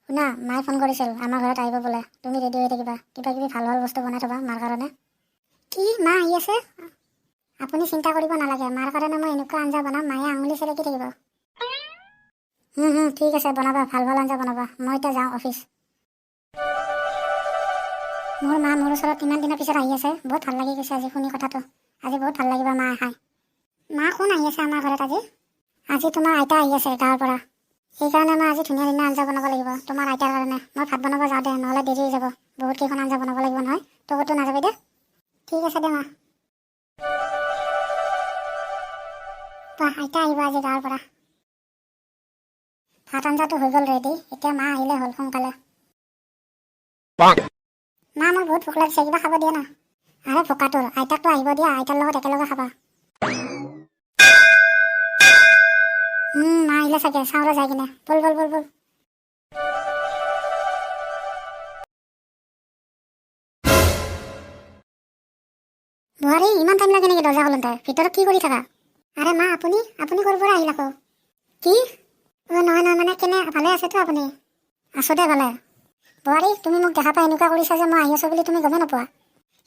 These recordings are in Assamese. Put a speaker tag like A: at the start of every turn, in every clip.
A: শুনা, মায়ে ফোন কৰিছিল আমাৰ ঘৰত আহিব বোলে। তুমি ৰেডি হৈ থাকিবা, কিবা কিবি ভাল ভাল বস্তু বনাই থবা মাৰ কাৰণে। কি মা আহি আছে? আপুনি চিন্তা কৰিব নালাগে, মাৰ কাৰণে মই এনেকুৱা আঞ্জা বনাম মায়ে আঙুলি চেলেকি থাকিব। ঠিক আছে, বনাবা, ভাল ভাল আঞ্জা বনাবা। মই এতিয়া যাওঁ অফিচ। মোৰ মা মোৰ ওচৰত ইমান দিনৰ পিছত আহি আছে, বহুত ভাল লাগি গৈছে আজি শুনি কথাটো। আজি বহুত ভাল লাগিব মা আহাই। মা কোন আহি আছে আমাৰ ঘৰত আজি? আজি তোমাৰ আইতা আহি আছে গাঁৱৰ পৰা। সেইকাৰণে মই আজি ধুনীয়া ধুনীয়া আঞ্জা বনাব লাগিব তোমাৰ আইতাৰ কাৰণে। মই ভাত বনাব যাওঁ দে, নহ'লে দেৰি হৈ যাব। বহুত কেইখন আঞ্জা বনাব লাগিব নহয়, তই ক'তো নাযাবি দে। ঠিক আছে দে মা। আইতা আহিব আজি গাঁৱৰ পৰা। ভাত আঞ্জাটো হৈ গ'ল ৰেডি, এতিয়া মা আহিলে হ'ল সোনকালে। মা মোৰ বহুত ভোক লাগিছে, কিবা খাব দিয়া না। আৰে ভোকাটোৰ, আইতাকতো আহিব দিয়া, আইতাৰ লগত একেলগে খাবা। মা আহিলে চাগে, চাউলে যাই কিনে। বল বল বল বল। বোৱাৰী, ইমান টাইম লাগে নেকি দৰ্জা খোলোতে? ভিতৰত কি কৰি থাকা? আৰে মা, আপুনি ক'ৰ পৰা আহিল আকৌ? কি? নহয় নহয়, মানে কেনে, ভালে আছেতো আপুনি? আছো দে ভালে। বোৱাৰী, তুমি মোক দেখা পাই এনেকুৱা কৰিছা যে মই আহি আছো বুলি তুমি গমেই নোপোৱা?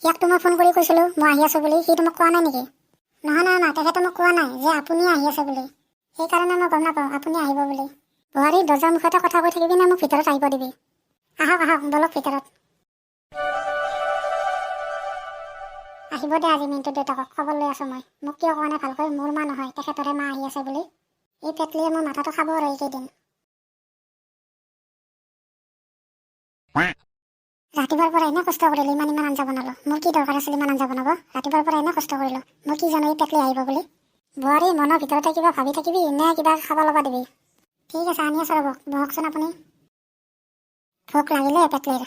A: ইয়াকতো মই ফোন কৰি কৈছিলোঁ মই আহি আছো বুলি, সি তোমাক কোৱা নাই নেকি? নহয় নহয় মা, তেখেতে মোক কোৱা নাই যে আপুনি আহি আছে বুলি। সেইকাৰণে মই গম নাপাওঁ আপুনি আহিব বুলি। বোৱাৰী, দৰ্জাৰ মুখতে কথা কৈ থাকিবি নে মোক ভিতৰত আহিব দিবি? আহক আহক, বলক ভিতৰত। আহিব দে আজি মিণ্টু দেউতাকক খবৰ লৈ আছো মই। মোক কিয় কোৱা নাই ভালকৈ? মোৰ মা নহয়, তেখেতৰে মা আহি আছে বুলি। এই পেটলিয়ে মোৰ মাথাটো খাব আৰু এইকেইদিন। ৰাতিপুৱাৰ পৰা এনে কষ্ট কৰিলো, ইমান ইমান আঞ্জা বনালো। মোৰ কি দৰকাৰ আছিল ইমান আঞ্জা বনাব? ৰাতিপুৱাৰ পৰা এনে কষ্ট কৰিলো, মই কি জানো এই পেটলি আহিব বুলি। বোৱাৰী, মনৰ ভিতৰতে কিবা ভাবি থাকিবি নে কিবা খাব ল'বা দিবি? ঠিক আছে, আনি আছো ৰ'ব, বহকচোন আপুনি। ভোক লাগিলে পেটলিৰ।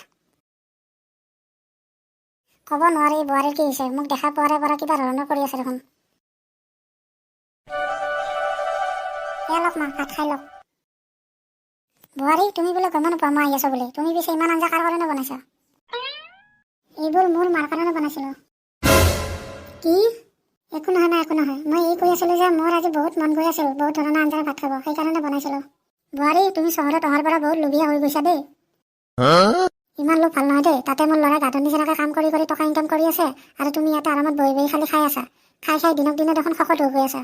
A: ক'ব নোৱাৰি বোৱাৰীৰ কি হৈছে, মোক দেখা পোৱাৰে পৰা কিবা ধৰণৰ কৰি আছে দেখোন। এয়া লওক মা, ভাত খাই লওক। বোৱাৰী, তুমি বোলে গম নোপোৱা মই আহি আছো বুলি? তুমি পিছে ইমান আঞ্জা কাৰ কাৰণে বনাইছা? এইবোৰ মোৰ মাৰ কাৰণে বনাইছিলো। কি? একো নহয় না, একো নহয়। মই এই কৈ আছিলো যে মোৰ আজি বহুত মন গৈ আছিল বহুত ধৰণৰ আঞ্জাৰ ভাত খাব, সেইকাৰণে বনাইছিলো। বোৱাৰী, তুমি চহৰত অহাৰ পৰা বহুত লোভীয়া হৈ গৈছা দেই। ইমান লোভ ভাল নহয় দেই। তাতে মোৰ ল'ৰাই গাধৰ নিচিনাকে কাম কৰি কৰি টকা ইনকাম কৰি আছে, আৰু তুমি ইয়াতে আৰামত বহি বহি খালি খাই আছা। খাই খাই দিনক দিনে দেখোন শকত হৈ গৈ আছা।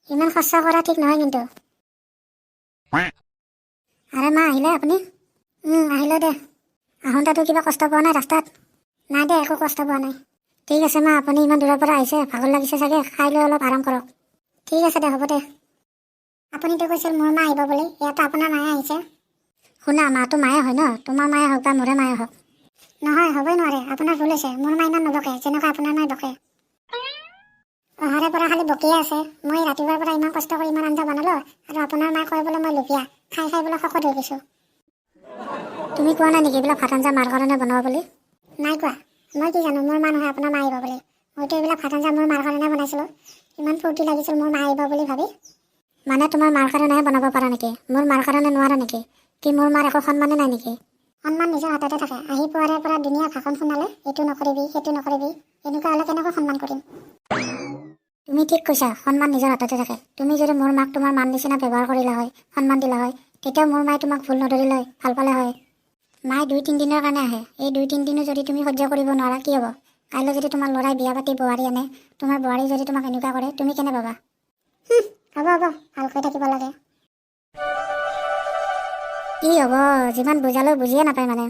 A: ইমান খৰচা কৰা ঠিক নহয় কিন্তু। আৰে মা, আহিলে আপুনি? আহিলে দে। আহোঁতেতো কিবা কষ্ট পোৱা নাই ৰাস্তাত? নাই দে, একো কষ্ট পোৱা নাই। ঠিক আছে মা, আপুনি ইমান দূৰৰ পৰা আহিছে, ভাগৰ লাগিছে চাগে, খাই লৈ অলপ আৰাম কৰক। ঠিক আছে দে, হ'ব দে। আপুনিতো কৈছিল মোৰ মা আহিব বুলি, ইয়াতো আপোনাৰ মায়ে আহিছে। শুনা, মাতো মায়ে হয় ন, তোমাৰ মায়ে হওক বা মোৰে মায়ে হওক। নহয়, হ'বই নোৱাৰে, আপোনাৰ ভুল হৈছে। মোৰ মা ইমান নবকে যেনেকুৱা আপোনাৰ মায়ে বকে। অহাৰে পৰা খালি বকিয়ে আছে। মই ৰাতিপুৱাৰ পৰা ইমান কষ্ট কৰি ইমান আঞ্জা বনালো, আৰু আপোনাৰ মায়ে কয় বোলে মই লোভীয়া, খাই খাই বোলে শকত হৈ গৈছো। তুমি কোৱা নাই নেকি এইবিলাক ভাত আঞ্জা মাৰ কাৰণে বনোৱা বুলি? নাই কোৱা। মই কি জানো মোৰ মা নহয় আপোনাৰ মা আহিব বুলি? মইতো এইবিলাক ভাত আঞ্জা মোৰ মাৰ কাৰণে বনাইছিলোঁ। ইমান ফূৰ্তি লাগিছিল মোৰ মা আহিব বুলি ভাবি। মানে তোমাৰ মাৰ কাৰণেহে বনাব পাৰা নেকি? মোৰ মাৰ কাৰণে নোৱাৰা নেকি? কি মোৰ মাৰ একো সন্মানে নাই নেকি? সন্মান নিজৰ হাততে থাকে। আহি পোৱাৰে পৰা ধুনীয়া ভাষণ শুনালে, এইটো নকৰিবি সেইটো নকৰিবি, এনেকুৱা হ'লে কেনেকৈ সন্মান কৰিম? তুমি ঠিক কৈছা, সন্মান নিজৰ হাততে থাকে। তুমি যদি মোৰ মাক তোমাৰ মান নিচিনা ব্যৱহাৰ কৰিলা হয়, সন্মান দিলা হয়, তেতিয়াও মোৰ মায়ে তোমাক ভুল নধৰিলে হয়, ভাল পালে হয়। মায়ে 2-3 দিনৰ কাৰণে আহে। এই 2-3 দিনো যদি তুমি সহ্য কৰিব নোৱাৰা কি হ'ব? কাইলৈ যদি তোমাৰ ল'ৰাই বিয়া পাতি বোৱাৰী আনে, তোমাৰ বোৱাৰী যদি তোমাক এনেকুৱা কৰে, তুমি কেনে পাবা? হ'ব হ'ব, ভালকৈ থাকিব লাগে। কি হ'ব? যিমান বুজালেও বুজিয়ে নাপায় মানে।